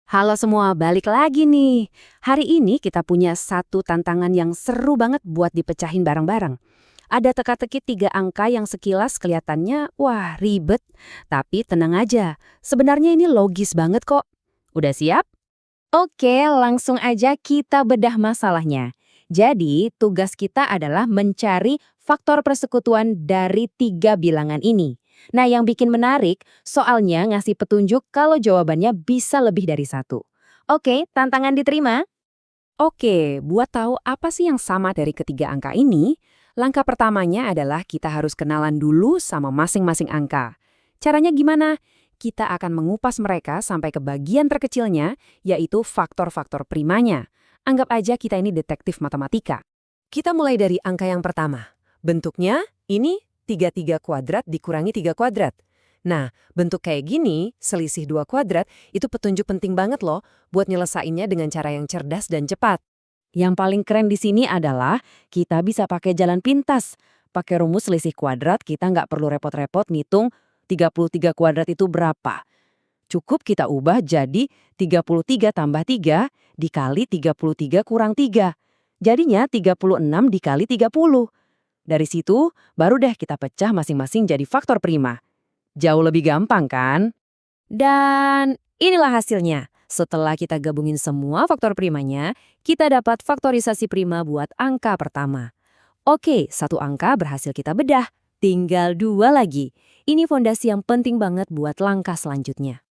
Halo semua, balik lagi nih. Hari ini kita punya satu tantangan yang seru banget buat dipecahin bareng-bareng. Ada teka-teki 3 angka yang sekilas kelihatannya, wah ribet. Tapi tenang aja, sebenarnya ini logis banget kok. Udah siap? Oke, langsung aja kita bedah masalahnya. Jadi, tugas kita adalah mencari faktor persekutuan dari 3 bilangan ini. Nah, yang bikin menarik, soalnya ngasih petunjuk kalau jawabannya bisa lebih dari satu. Oke, tantangan diterima? Oke, buat tahu apa sih yang sama dari ketiga angka ini, langkah pertamanya adalah kita harus kenalan dulu sama masing-masing angka. Caranya gimana? Kita akan mengupas mereka sampai ke bagian terkecilnya, yaitu faktor-faktor primanya. Anggap aja kita ini detektif matematika. Kita mulai dari angka yang pertama. Bentuknya ini 33 kuadrat dikurangi 3 kuadrat. Nah, bentuk kayak gini, selisih 2 kuadrat, itu petunjuk penting banget loh buat nyelesainnya dengan cara yang cerdas dan cepat. Yang paling keren di sini adalah kita bisa pakai jalan pintas. Pakai rumus selisih kuadrat, kita nggak perlu repot-repot ngitung 33 kuadrat itu berapa. Cukup kita ubah jadi 33 tambah 3 dikali 33 kurang 3. Jadinya 36 dikali 30. Dari situ, baru deh kita pecah masing-masing jadi faktor prima. Jauh lebih gampang kan? Dan inilah hasilnya. Setelah kita gabungin semua faktor primanya, kita dapat faktorisasi prima buat angka pertama. Oke, satu angka berhasil kita bedah. Tinggal 2 lagi. Ini fondasi yang penting banget buat langkah selanjutnya.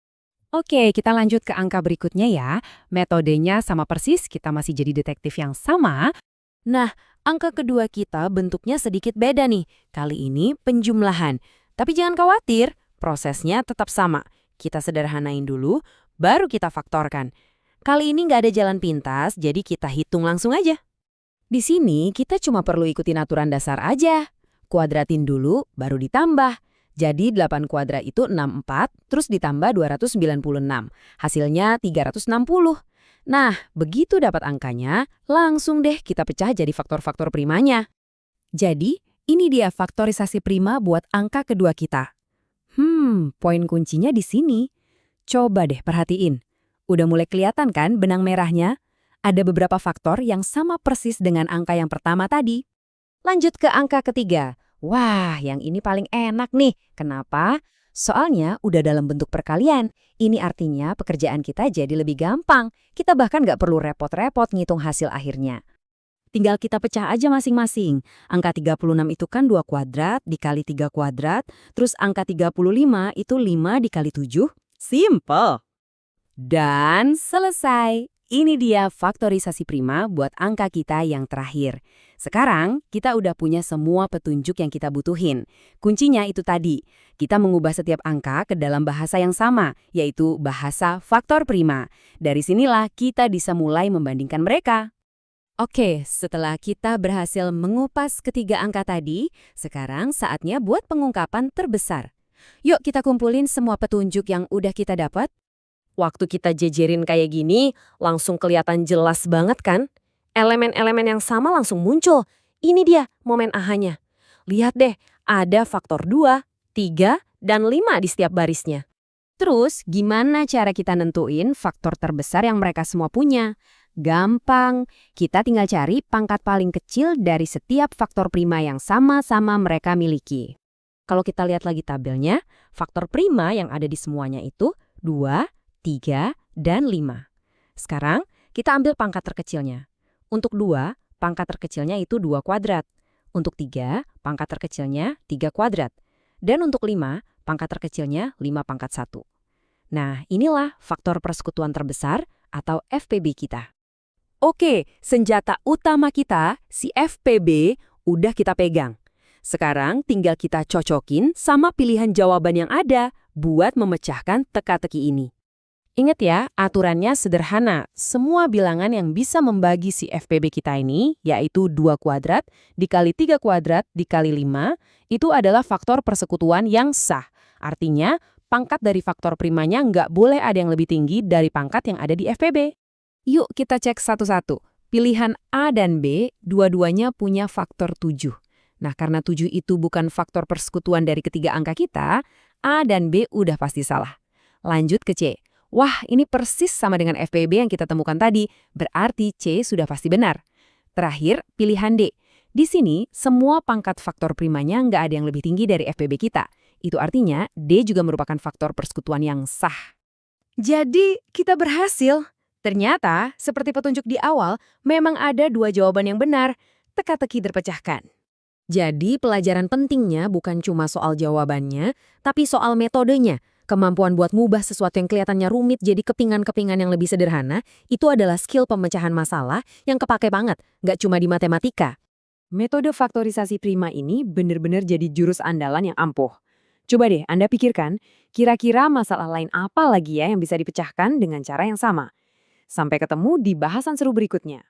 Oke, kita lanjut ke angka berikutnya ya. Metodenya sama persis, kita masih jadi detektif yang sama. Nah, angka kedua kita bentuknya sedikit beda nih. Kali ini penjumlahan. Tapi jangan khawatir, prosesnya tetap sama. Kita sederhanain dulu, baru kita faktorkan. Kali ini nggak ada jalan pintas, jadi kita hitung langsung aja. Di sini kita cuma perlu ikutin aturan dasar aja. Kuadratin dulu, baru ditambah. Jadi 8 kuadrat itu 64, terus ditambah 296. Hasilnya 360. Nah, begitu dapat angkanya, langsung deh kita pecah jadi faktor-faktor primanya. Jadi, ini dia faktorisasi prima buat angka kedua kita. Poin kuncinya di sini. Coba deh perhatiin. Udah mulai kelihatan kan benang merahnya? Ada beberapa faktor yang sama persis dengan angka yang pertama tadi. Lanjut ke angka ketiga. Wah, yang ini paling enak nih. Kenapa? Soalnya udah dalam bentuk perkalian. Ini artinya pekerjaan kita jadi lebih gampang. Kita bahkan nggak perlu repot-repot ngitung hasil akhirnya. Tinggal kita pecah aja masing-masing. Angka 36 itu kan 2 kuadrat dikali 3 kuadrat, terus angka 35 itu 5 dikali 7. Simple. Dan selesai. Ini dia faktorisasi prima buat angka kita yang terakhir. Sekarang, kita udah punya semua petunjuk yang kita butuhin. Kuncinya itu tadi, kita mengubah setiap angka ke dalam bahasa yang sama, yaitu bahasa faktor prima. Dari sinilah kita bisa mulai membandingkan mereka. Oke, setelah kita berhasil mengupas ketiga angka tadi, sekarang saatnya buat pengungkapan terbesar. Yuk kita kumpulin semua petunjuk yang udah kita dapat. Waktu kita jejerin kayak gini, langsung kelihatan jelas banget kan? Elemen-elemen yang sama langsung muncul. Ini dia momen ahanya. Lihat deh, ada faktor 2, 3, dan 5 di setiap barisnya. Terus, gimana cara kita nentuin faktor terbesar yang mereka semua punya? Gampang, kita tinggal cari pangkat paling kecil dari setiap faktor prima yang sama-sama mereka miliki. Kalau kita lihat lagi tabelnya, faktor prima yang ada di semuanya itu 2, 3, dan 5. Sekarang, kita ambil pangkat terkecilnya. Untuk 2, pangkat terkecilnya itu 2 kuadrat. Untuk 3, pangkat terkecilnya 3 kuadrat. Dan untuk 5, pangkat terkecilnya 5 pangkat 1. Nah, inilah faktor persekutuan terbesar atau FPB kita. Oke, senjata utama kita, si FPB, udah kita pegang. Sekarang tinggal kita cocokin sama pilihan jawaban yang ada buat memecahkan teka-teki ini. Ingat ya, aturannya sederhana. Semua bilangan yang bisa membagi si FPB kita ini, yaitu 2 kuadrat dikali 3 kuadrat dikali 5, itu adalah faktor persekutuan yang sah. Artinya, pangkat dari faktor primanya nggak boleh ada yang lebih tinggi dari pangkat yang ada di FPB. Yuk kita cek satu-satu. Pilihan A dan B, dua-duanya punya faktor 7. Nah, karena 7 itu bukan faktor persekutuan dari ketiga angka kita, A dan B udah pasti salah. Lanjut ke C. Wah, ini persis sama dengan FPB yang kita temukan tadi, berarti C sudah pasti benar. Terakhir, pilihan D. Di sini, semua pangkat faktor primanya nggak ada yang lebih tinggi dari FPB kita. Itu artinya, D juga merupakan faktor persekutuan yang sah. Jadi, kita berhasil. Ternyata, seperti petunjuk di awal, memang ada dua jawaban yang benar. Teka-teki terpecahkan. Jadi, pelajaran pentingnya bukan cuma soal jawabannya, tapi soal metodenya. Kemampuan buat ngubah sesuatu yang kelihatannya rumit jadi kepingan-kepingan yang lebih sederhana, itu adalah skill pemecahan masalah yang kepake banget, nggak cuma di matematika. Metode faktorisasi prima ini benar-benar jadi jurus andalan yang ampuh. Coba deh Anda pikirkan, kira-kira masalah lain apa lagi ya yang bisa dipecahkan dengan cara yang sama? Sampai ketemu di bahasan seru berikutnya.